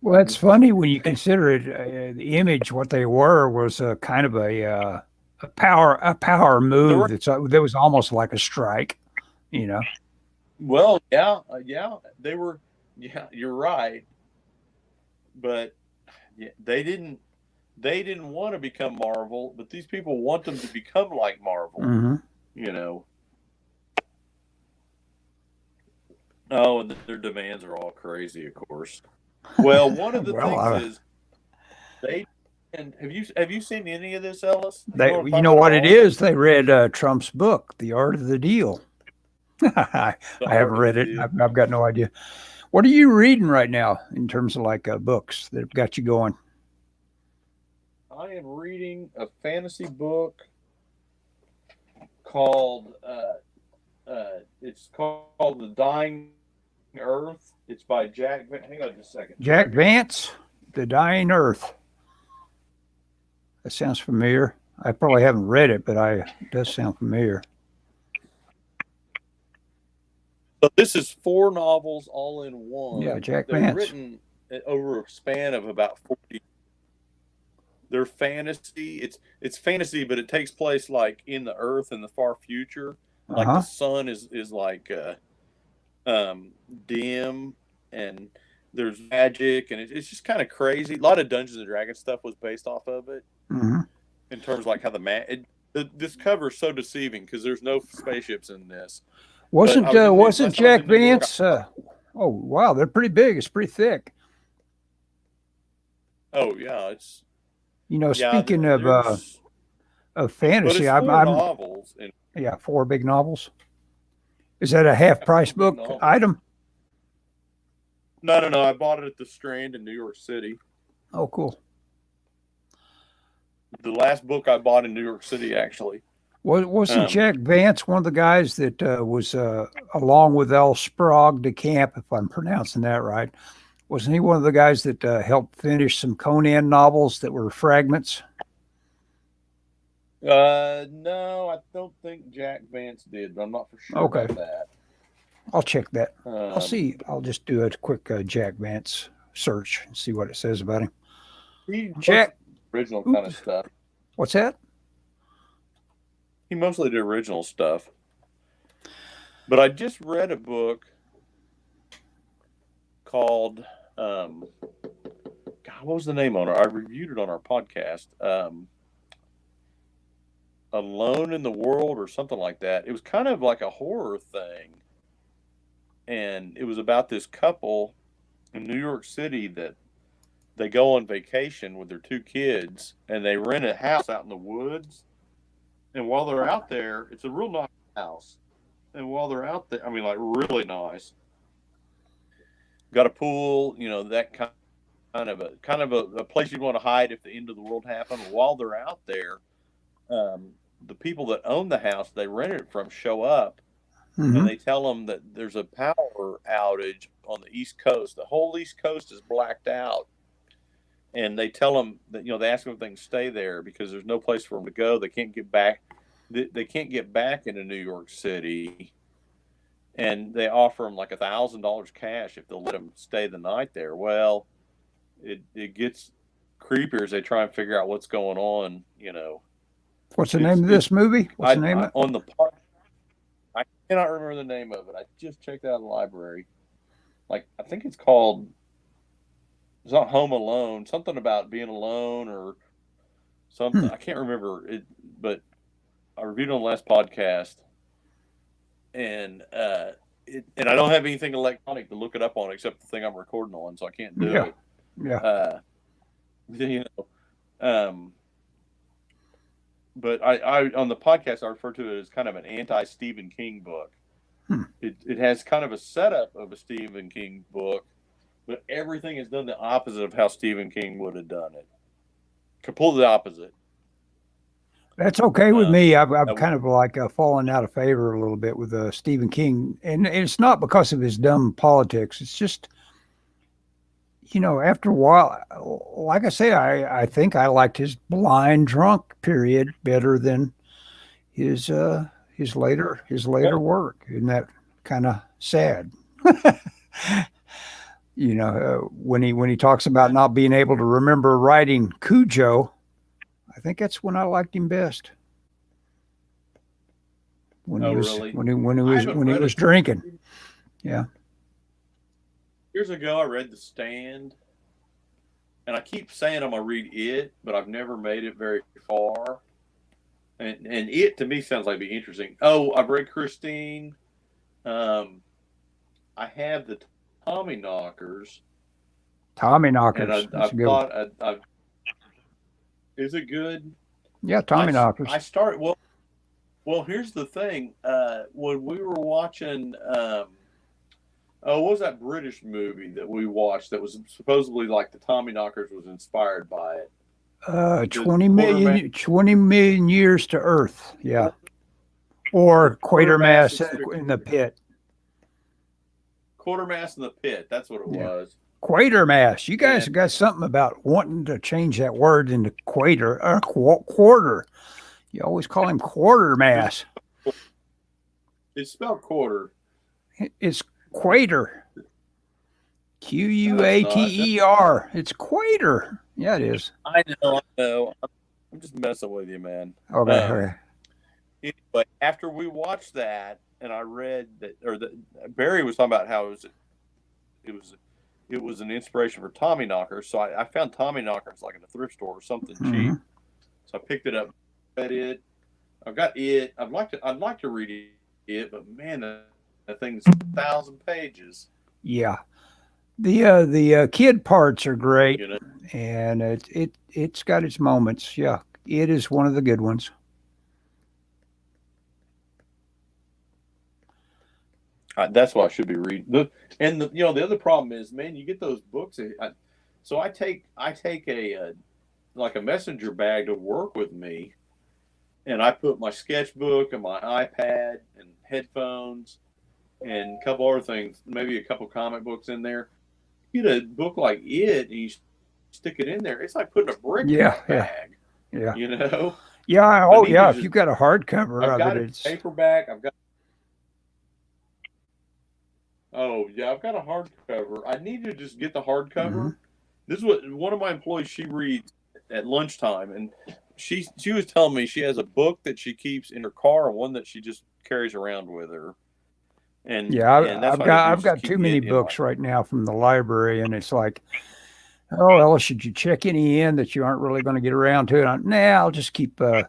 Well, it's funny when you consider it. The Image, what they were, was a kind of a power There move. were, That was almost like a strike. You know. well, yeah, yeah, they were, yeah, you're right. But yeah, they didn't want to become Marvel, but these people want them to become like Marvel, Hmm. you know. Oh, and their demands are all crazy, of course. Well, one of the Well, things is they and have you seen any of this, Ellis? You know what I'm you talking know about at what it all? is? They read Trump's book, The Art of the Deal. I The haven't art of the read it. deal. I've got no idea. What are you reading right now in terms of like books that have got you going? I am reading a fantasy book called it's called The Dying Earth. It's by Jack. Hang on just a second. Jack Vance, The Dying Earth. That sounds familiar. I probably haven't read it, but it does sound familiar. So this is 4 novels all in one. Yeah, Jack They're Vance. written over a span of about 40. They're fantasy. It's fantasy, but it takes place like in the Earth in the far future. Like the sun is like dim, and there's magic, and it's just kind of crazy. A lot of Dungeons and Dragons stuff was based off of it. In terms of like how this cover is so deceiving because there's no spaceships in this. Wasn't Jack Vance? Oh wow, they're pretty big. It's pretty thick. Oh yeah, it's. Speaking of fantasy, I'm novels. Yeah, 4 big novels. Is that a half-price book item? No. I bought it at the Strand in New York City. Oh, cool. The last book I bought in New York City, actually. Wasn't Jack Vance one of the guys that was along with L. Sprague de Camp, if I'm pronouncing that right? Wasn't he one of the guys that helped finish some Conan novels that were fragments? No, I don't think Jack Vance did, but I'm not for sure about that. I'll check that. I'll see. I'll just do a quick Jack Vance search and see what it says about him. Jack original kind of stuff. What's that? He mostly did original stuff. But I just read a book called God, what was the name on it? I reviewed it on our podcast. Alone in the World or something like that. It was kind of like a horror thing. And it was about this couple in New York City that they go on vacation with their 2 kids and they rent a house out in the woods. And while they're out there, it's a real nice house. And while they're out there, I mean, like really nice. Got a pool, that kind of a place you'd want to hide if the end of the world happened. While they're out there, the people that own the house they rented it from show up, and they tell them that there's a power outage on the East Coast. The whole East Coast is blacked out, and they tell them that they ask them if they can stay there because there's no place for them to go. They can't get back. They can't get back into New York City, and they offer them like $1,000 cash if they'll let them stay the night there. Well, it gets creepier as they try and figure out what's going on. What's the name of this movie? What's the name of it? On the part, I cannot remember the name of it. I just checked out in the library. Like, I think it's called, it's not Home Alone, something about being alone or something. I can't remember it, but I reviewed it on the last podcast. And I don't have anything electronic to look it up on except the thing I'm recording on, so I can't do it. Yeah. But I on the podcast I refer to it as kind of an anti-Stephen King book. It has kind of a setup of a Stephen King book, but everything is done the opposite of how Stephen King would have done it. Completely opposite. That's okay with me. I've kind of like fallen out of favor a little bit with Stephen King, and it's not because of his dumb politics. It's just, after a while, like I say, I think I liked his blind drunk period better than his later work. Isn't that kind of sad? When he talks about not being able to remember writing Cujo, I think that's when I liked him best. When he was drinking. Yeah. Years ago, I read The Stand, and I keep saying I'm gonna read it, but I've never made it very far. And it to me sounds like it'd be interesting. Oh, I've read Christine. I have the Tommy Knockers. And I thought is it good? Yeah, Tommy Knockers. I started well. Here's the thing. When we were watching, what was that British movie that we watched that was supposedly like the Tommy Knockers was inspired by it? 20 million years to Earth. Yeah. Or Quatermass in the Pit. Quartermass in the Pit. That's what it was. Quatermass. You guys have got something about wanting to change that word into quarter or quarter. You always call him Quartermass. It's spelled quarter. It's Quater. Quater. It's Quater. Yeah, it is. I know. I'm just messing with you, man. Okay. Anyway, after we watched that, and I read that, Barry was talking about how it was an inspiration for Tommy Knockers. So I found Tommy Knockers like in a thrift store or something cheap. So I picked it up, read it. I've got it. I'd like to read it, but man, that thing's 1,000 pages. Yeah. The kid parts are great, and it's got its moments. Yeah, it is one of the good ones. That's what I should be reading. The other problem is, man, you get those books. So I take a like a messenger bag to work with me, and I put my sketchbook and my iPad and headphones and a couple other things, maybe a couple comic books in there. You get a book like it, and you stick it in there. It's like putting a brick in a bag. Yeah. You know. Yeah. Oh, yeah. If you've got a hardcover I've got of it, it's paperback. I've got a hardcover. I need to just get the hardcover. This is what one of my employees, she reads at lunchtime, and she was telling me she has a book that she keeps in her car and one that she just carries around with her. And I've got too many books right now from the library, and it's like, oh, Ellis, should you check any in that you aren't really going to get around to it? I'll just keep. We'll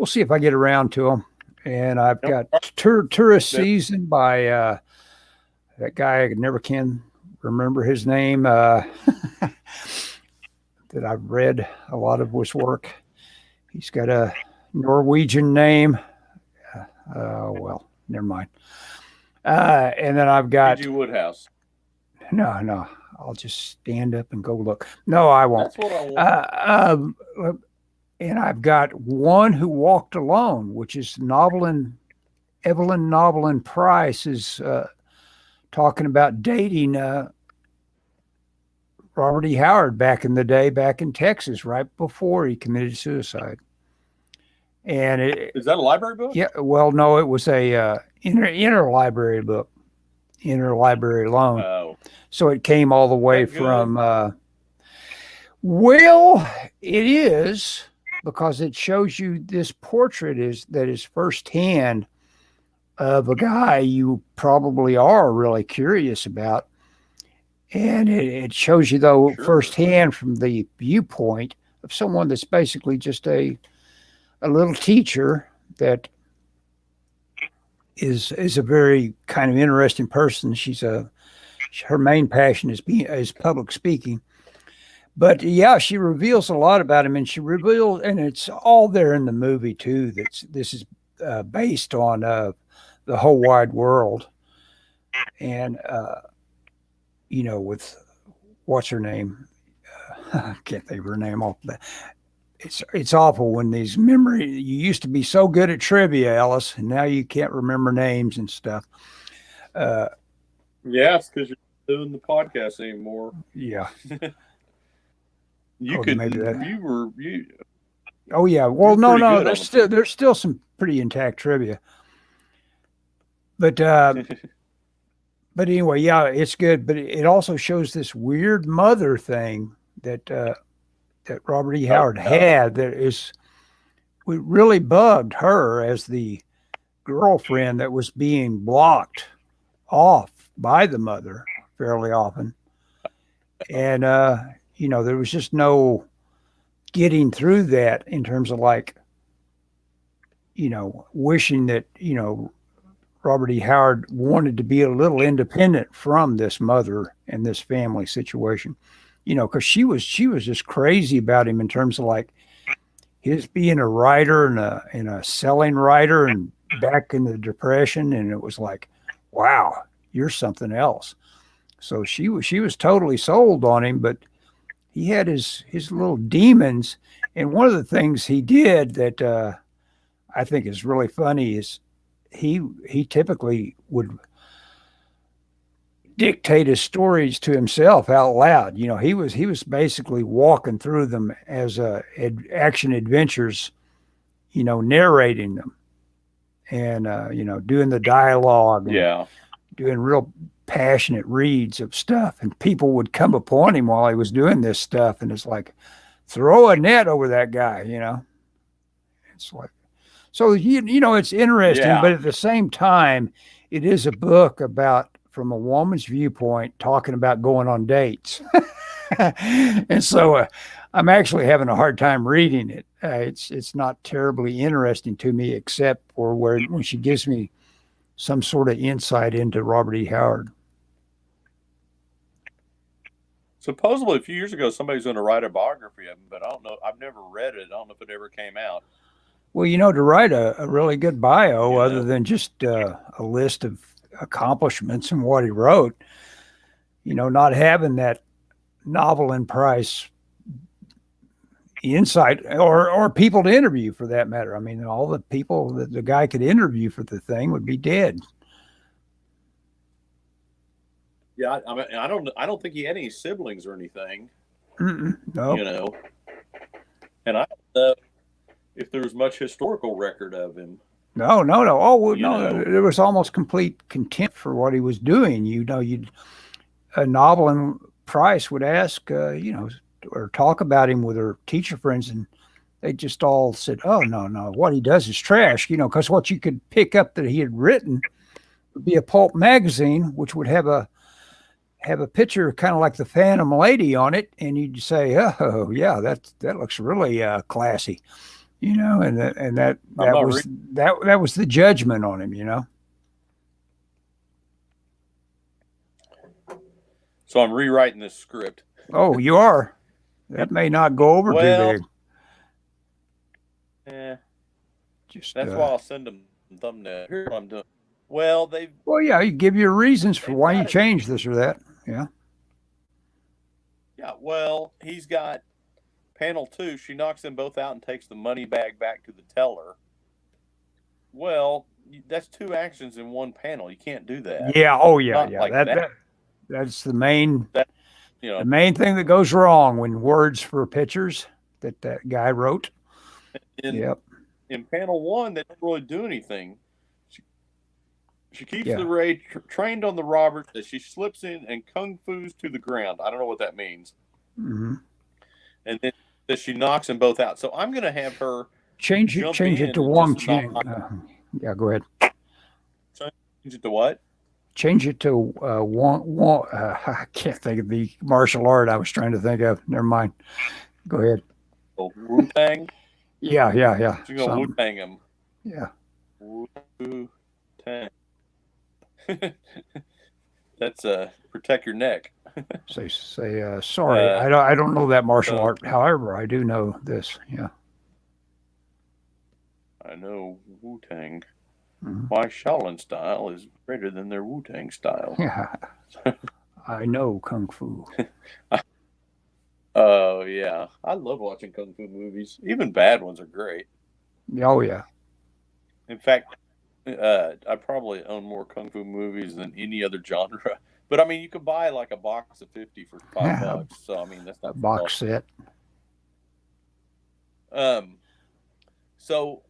see if I get around to them. And I've got Tourist Season by that guy. I never can remember his name. That I've read a lot of his work. He's got a Norwegian name. Well, never mind. And then I've got P.G. Woodhouse. No, I'll just stand up and go look. No, I won't. That's what I want. And I've got One Who Walked Alone, which is Evelyn Novelin Price is talking about dating Robert E. Howard back in the day, back in Texas, right before he committed suicide. And is that a library book? Yeah. Well, no, it was a interlibrary book, interlibrary loan. Oh. So it came all the way from. Well, it is, because it shows you this portrait that is firsthand of a guy you probably are really curious about. And it shows you, though, firsthand from the viewpoint of someone that's basically just a little teacher that is a very kind of interesting person. Her main passion is public speaking. But yeah, she reveals a lot about him, and and it's all there in the movie too. This is based on the whole wide world, and with what's her name? I can't think of her name off. It's awful when these you used to be so good at trivia, Ellis, and now you can't remember names and stuff. Yeah, it's because you're doing the podcast anymore. Yeah. Oh yeah. Well, no. There's still some pretty intact trivia. But but anyway, yeah, it's good. But it also shows this weird mother thing that Robert E. Howard had that really bugged her as the girlfriend that was being blocked off by the mother fairly often. And there was just no getting through that in terms of wishing that, Robert E. Howard wanted to be a little independent from this mother and this family situation, because she was just crazy about him in terms of his being a writer and a selling writer and back in the Depression. And it was like, wow, you're something else. So she was totally sold on him, but he had his little demons. And one of the things he did that I think is really funny is he typically would dictate his stories to himself out loud. You know, he was basically walking through them as action adventures, you know, narrating them and you know, doing the dialogue and Yeah. doing real passionate reads of stuff. And people would come upon him while he was doing this stuff, and it's like, throw a net over that guy, you know. It's like, so you know, it's interesting, Yeah. but at the same time, it is a book about, from a woman's viewpoint, talking about going on dates. And so I'm actually having a hard time reading it. It's not terribly interesting to me, except for where when she gives me some sort of insight into Robert E. Howard. Supposedly, a few years ago, somebody was going to write a biography of him, but I don't know. I've never read it. I don't know if it ever came out. Well, you know, to write a really good bio, You other know? than just a list of accomplishments and what he wrote, you know, not having that novel and price insight or people to interview for that matter. I mean, all the people that the guy could interview for the thing would be dead. Yeah, I mean, I don't think he had any siblings or anything. No, You know, and I don't know if there was much historical record of him. no. Oh, well, You no, know, there was almost complete contempt for what he was doing. You know, you'd a novel and Price would ask, you know, or talk about him with her teacher friends, and they just all said, "Oh no, what he does is trash." You know, because what you could pick up that he had written would be a pulp magazine, which would have a picture kind of like the Phantom Lady on it, and you'd say, "Oh yeah, that looks really classy," you know, and that was that was the judgment on him, you know. So I'm rewriting this script. Oh, you are. That may not go over too big. Yeah, Just that's why I'll send them thumbnail. Here's what I'm doing. Well, well, yeah, you give your reasons for why you changed this or that. Yeah. Yeah. Well, he's got panel 2. She knocks them both out and takes the money bag back to the teller. Well, that's 2 actions in one panel. You can't do that. Yeah. Oh, yeah. Not Yeah. like That's the main. You know, the main thing that goes wrong when words for pictures that guy wrote. Yep. In panel 1, they don't really do anything. She keeps the raid trained on the robbers as she slips in and kung fu's to the ground. I don't know what that means. Mm-hmm. And then that she knocks them both out. So I'm going to have her change it to Wong Chang. Yeah, go ahead. Change it to what? Change it to Wong. I can't think of the martial art I was trying to think of. Never mind. Go ahead. Oh, Wu-Tang? Yeah. She's going to Wu-Tang him. Yeah. Wu-Tang. That's protect your neck. say sorry. I don't know that martial art. However, I do know this. Yeah. I know Wu-Tang. Mm-hmm. My Shaolin style is greater than their Wu-Tang style. Yeah. I know Kung Fu. Oh, yeah. I love watching Kung Fu movies. Even bad ones are great. Oh, yeah. In fact, I probably own more Kung Fu movies than any other genre. But, I mean, you could buy like a box of 50 for $5. So, I mean, that's not a box set. So,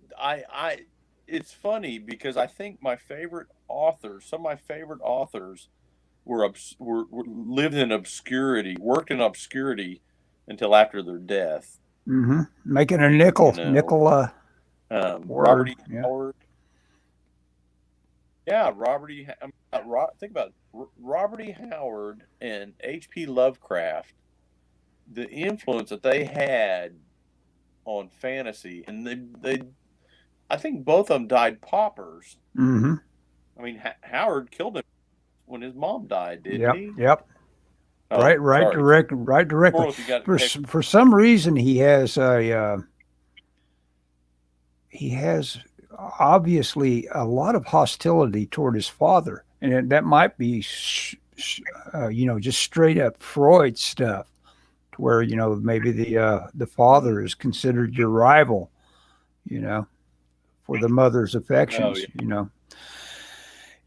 it's funny because I think my favorite authors, some of my favorite authors were lived in obscurity, worked in obscurity until after their death. Mm-hmm. Making a nickel. Robert E. Howard. Yeah, think about it. Robert E. Howard and H.P. Lovecraft, the influence that they had on fantasy, and they I think both of them died paupers. Mm-hmm. I mean, Howard killed him when his mom died, didn't he? Yep. Oh, right directly. For some reason, he has obviously a lot of hostility toward his father, and that might be just straight up Freud stuff, to where maybe the father is considered your rival, for the mother's affections.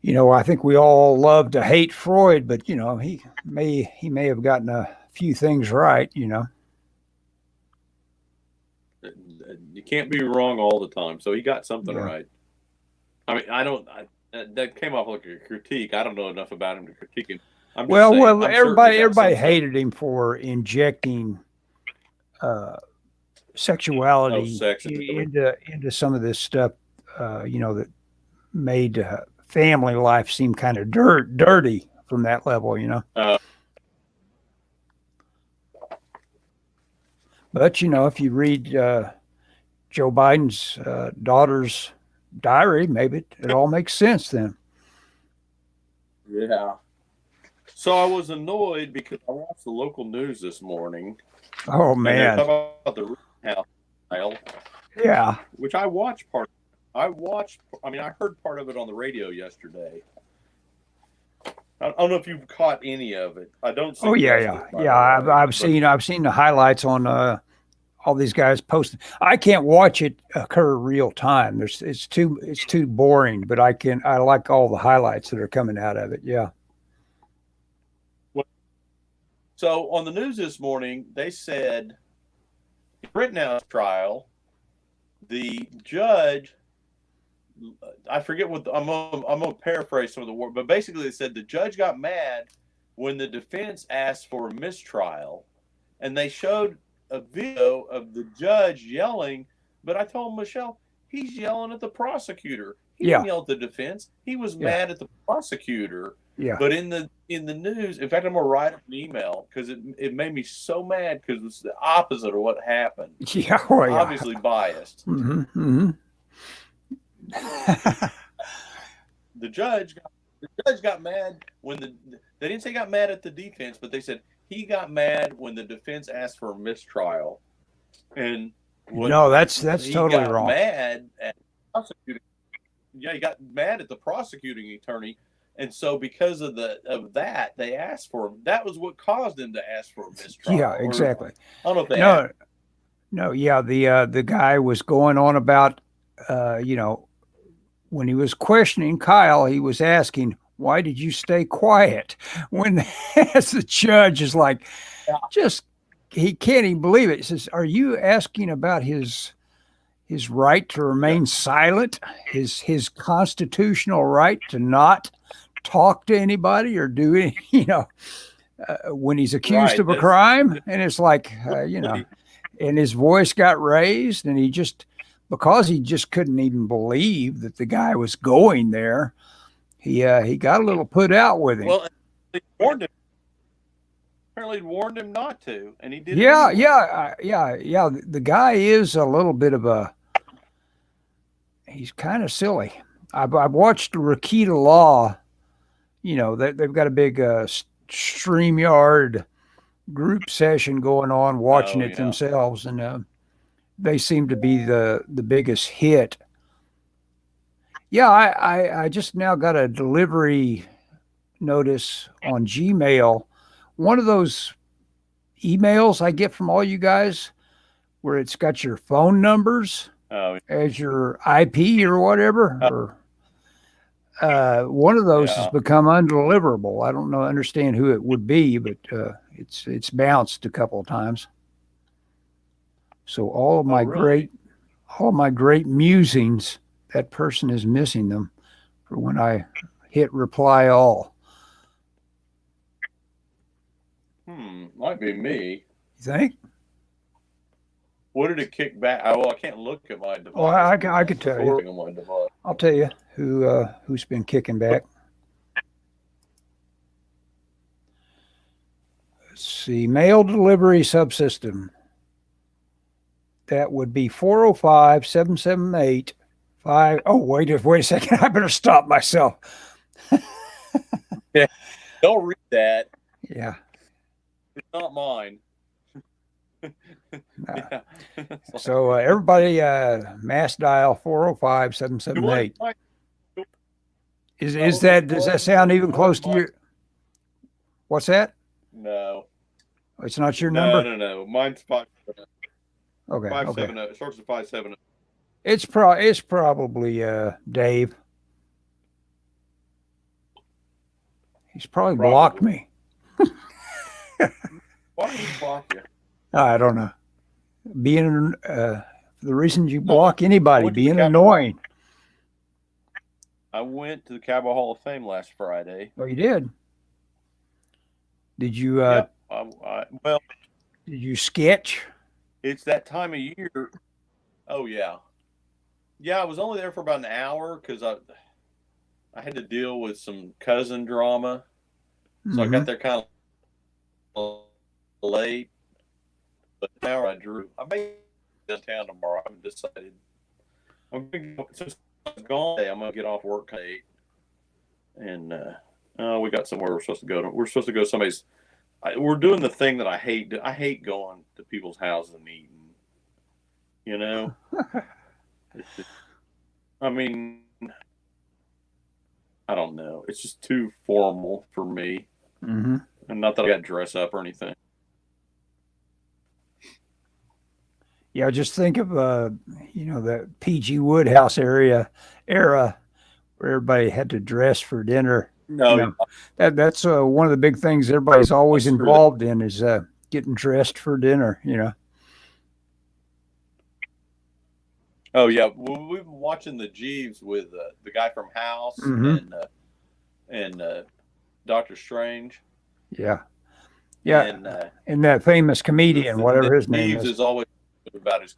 I think we all love to hate Freud, but he may have gotten a few things right. You can't be wrong all the time. So he got something Yeah. right. I mean, I don't. That came off like a critique. I don't know enough about him to critique him. I'm just saying. I'm Everybody hated him for injecting sexuality sex into some of this stuff. That made family life seem kind of dirty from that level. But if you read Joe Biden's daughter's diary, maybe it all makes sense then. Yeah. So I was annoyed because I watched the local news this morning. Oh man! And they talk about the Rittenhouse trial. Yeah. Which I watched part. I heard part of it on the radio yesterday. I don't know if you've caught any of it. I don't. Oh yeah. I've seen the highlights on all these guys posting. I can't watch it occur real time. It's too boring. But I like all the highlights that are coming out of it. Yeah. So on the news this morning, they said Rittenhouse trial, the judge, I forget what I'm gonna paraphrase some of the word, but basically they said the judge got mad when the defense asked for a mistrial, and they showed a video of the judge yelling. But I told Michelle, he's yelling at the prosecutor. He didn't yell at the defense. He was mad at the prosecutor. Yeah. But in the news, in fact, I'm gonna write an email because it made me so mad because it's the opposite of what happened. Yeah. Well, yeah. Obviously biased. Mm-hmm. The judge got mad when they didn't say got mad at the defense, but they said he got mad when the defense asked for a mistrial. And no, that's totally wrong. Mad at the prosecuting. Yeah, he got mad at the prosecuting attorney. And so because of that, they asked for him. That was what caused them to ask for a mistrial. Yeah, exactly. I don't know if they No, yeah, the guy was going on about when he was questioning Kyle, he was asking, "Why did you stay quiet?" When as the judge is like, he can't even believe it. He says, "Are you asking about his right to remain silent, his constitutional right to not talk to anybody or do any, when he's accused of a crime?" And it's like, and his voice got raised, and because he just couldn't even believe that the guy was going there, he got a little put out with him. Well, they warned him. Apparently warned him not to, and he did. Yeah. The guy is a little bit of he's kind of silly. I've watched Rakita Law. They've got a big StreamYard group session going on, watching it themselves, and they seem to be the biggest hit. Yeah, I just now got a delivery notice on Gmail. One of those emails I get from all you guys where it's got your phone numbers as your IP or whatever, or one of those has become undeliverable. I don't understand who it would be, but it's bounced a couple of times. So all of my great musings, that person is missing them for when I hit reply all. Might be me. You think? What did it kick back? I can't look at my device. Oh, I could tell you. I'll tell you who's been kicking back. Let's see, mail delivery subsystem. That would be 405-778-5. Oh, wait a second. I better stop myself. Yeah, don't read that. Yeah. It's not mine. Yeah. So everybody, mass dial 405-778. Does that sound even close to your? What's that? No. It's not your number? No. Mine's 5. Okay. 570. It starts at 570. It's probably Dave. He's probably blocked me. Why did he block you? I don't know. Being the reasons you No, block anybody, went to the being Capitol. annoying. I went to the Cowboy Hall of Fame last Friday. Oh, you did? Did you Yep. Well, did you sketch? it's that time of year. Oh yeah, yeah. I was only there for about an hour because I had to deal with some cousin drama, so I Mhm. got there kind of late. But an hour I drew. I may go downtown tomorrow. I haven't decided. Since I'm gone today, I'm gonna get off work at 8, and we got somewhere we're supposed to go to. We're supposed to go to somebody's. We're doing the thing that I hate. I hate going to people's houses and eating. You know, I mean, I don't know. It's just too formal for me, Mm-hmm. and not that I got to dress up or anything. Yeah, just think of the PG Woodhouse era where everybody had to dress for dinner. You No, know that's one of the big things everybody's always that's true. involved in is getting dressed for dinner. You know. Oh yeah, well, we've been watching the Jeeves with the guy from House Mm-hmm. and Doctor Strange. Yeah. Yeah. And that famous comedian, The whatever his name Jeeves is. is always about his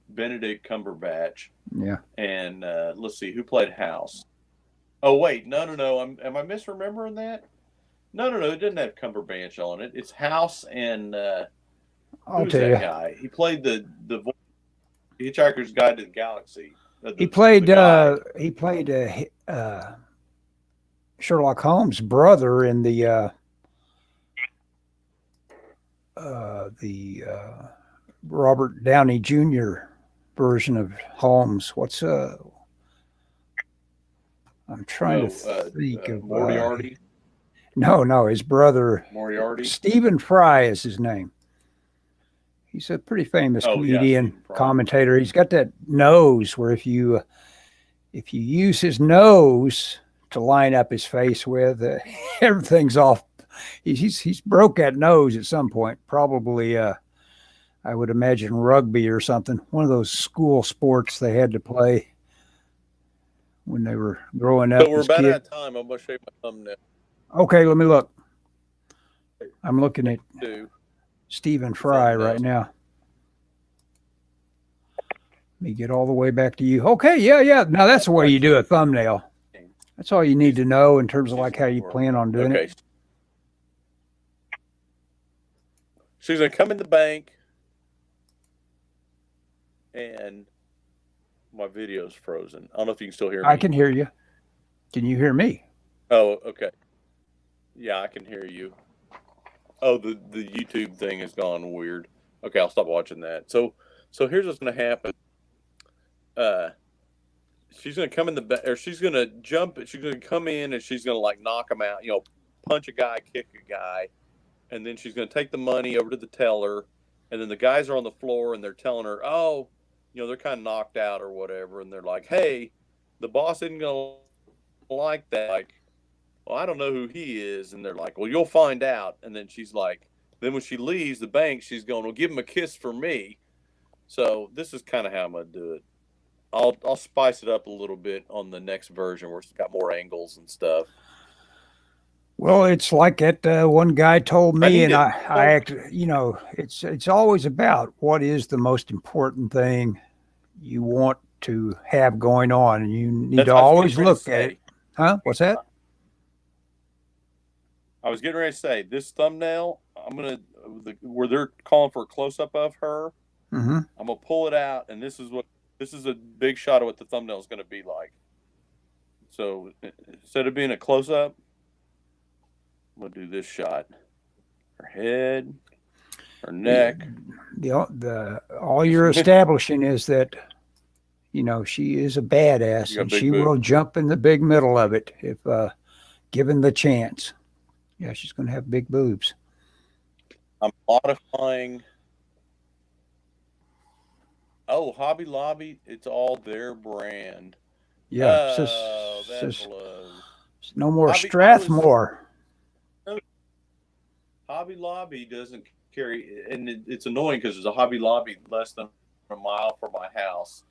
Benedict Cumberbatch. Yeah. And let's see who played House. Oh wait, no. Am I misremembering that? No. It didn't have Cumberbatch on it. It's House and I'll who's tell that you. guy? He played the Hitchhiker's Guide to the Galaxy. He played guy. Sherlock Holmes' brother in the Robert Downey Jr. version of Holmes. I'm trying to think of Moriarty. No, his brother Moriarty. Stephen Fry is his name. He's a pretty famous comedian, commentator. He's got that nose where if you use his nose to line up his face with, everything's off. He's broke that nose at some point. Probably, I would imagine rugby or something. One of those school sports they had to play when they were growing up. So we're about out of time. I'm gonna show you my thumbnail. Okay, let me look. I'm looking at Stephen Fry right now. Let me get all the way back to you. Okay, yeah. Now that's the way you do a thumbnail. That's all you need to know in terms of like how you plan on doing it. She's gonna come in the bank, and my video's frozen. I don't know if you can still hear me. I can hear you. Can you hear me? Oh, okay. Yeah, I can hear you. Oh, the YouTube thing has gone weird. Okay, I'll stop watching that. So here's what's going to happen. She's going to come in or she's going to jump. She's going to come in and she's going to like knock him out. Punch a guy, kick a guy, and then she's going to take the money over to the teller. And then the guys are on the floor and they're telling her, oh, they're kind of knocked out or whatever, and they're like, hey, the boss isn't going to like that. Like, well, I don't know who he is. And they're like, well, you'll find out. And then she's like, then when she leaves the bank, she's going, well, give him a kiss for me. So this is kind of how I'm going to do it. I'll spice it up a little bit on the next version where it's got more angles and stuff. Well, it's like that one guy told me, and I act, it's always about what is the most important thing you want to have going on, and you need to always look at it. Huh? What's that? I was getting ready to say this thumbnail. Where they're calling for a close up of her. Mm-hmm. I'm gonna pull it out, and this is a big shot of what the thumbnail is going to be like. So instead of being a close up, I'm gonna do this shot. Her head, her neck. All you're establishing is that she is a badass, and she will jump in the big middle of it if given the chance. Yeah, she's going to have big boobs. I'm modifying. Oh, Hobby Lobby, it's all their brand. Yeah. Oh, that blows. No more Hobby- I was- Strathmore. Hobby Lobby doesn't carry, and it's annoying because there's a Hobby Lobby less than a mile from my house,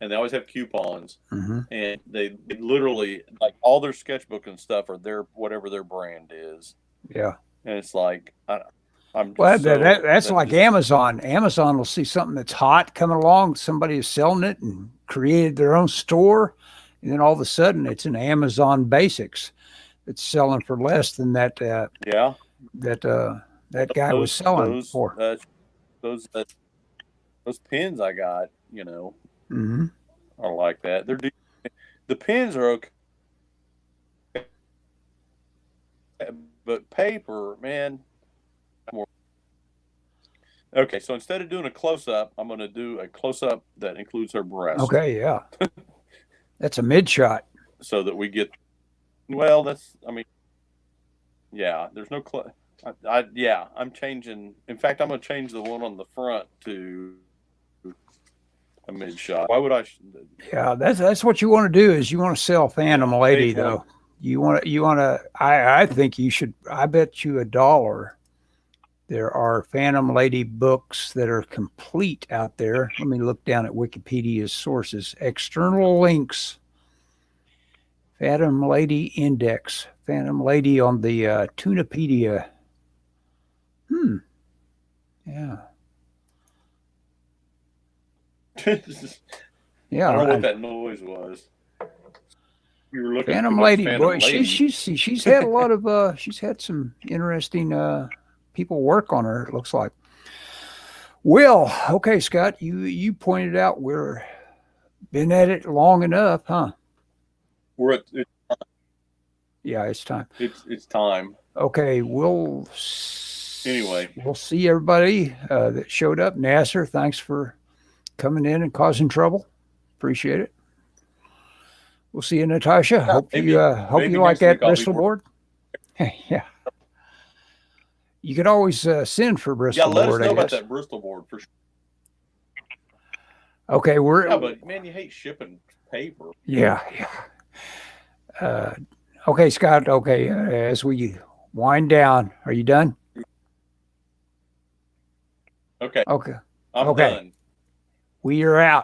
and they always have coupons, Mm-hmm. and they literally like all their sketchbook and stuff are their whatever their brand is, Yeah. and it's like I'm just Well, so, that's like Amazon. Amazon will see something that's hot coming along. Somebody is selling it and created their own store. And then all of a sudden it's an Amazon Basics that's selling for less than that yeah that guy was selling for. Those pins I got, Mm-hmm. are like that. The pins are okay, but paper, man. Okay, so instead of doing a close up, I'm going to do a close up that includes her breast. Okay, yeah. That's a mid shot. So that we get, well, yeah, there's no, I'm changing. In fact, I'm going to change the one on the front to a mid shot. Why would I? Yeah, that's what you want to do is you want to sell Phantom Lady though. You want to, I think you should, I bet you $1. There are Phantom Lady books that are complete out there. Let me look down at Wikipedia's sources. External links. Phantom Lady Index. Phantom Lady on the Tunapedia. Yeah. Yeah. I don't know what that noise was. You were looking Phantom at Lady. Phantom Boy, Lady. she's had a lot of she's had some interesting people work on her, it looks like. Well, okay, Scott, you pointed out we're been at it long enough, huh? Yeah, it's time. It's time. Okay, we'll see everybody that showed up. Nasser, thanks for coming in and causing trouble. Appreciate it. We'll see you, Natasha. Yeah, hope you like that Bristol board. Yeah. You could always send for Bristol board. Yeah, let us know about that Bristol board for sure. Okay, but man, you hate shipping paper. Yeah. Okay, Scott. Okay, as we wind down, are you done? Okay. Okay. I'm done. We are out.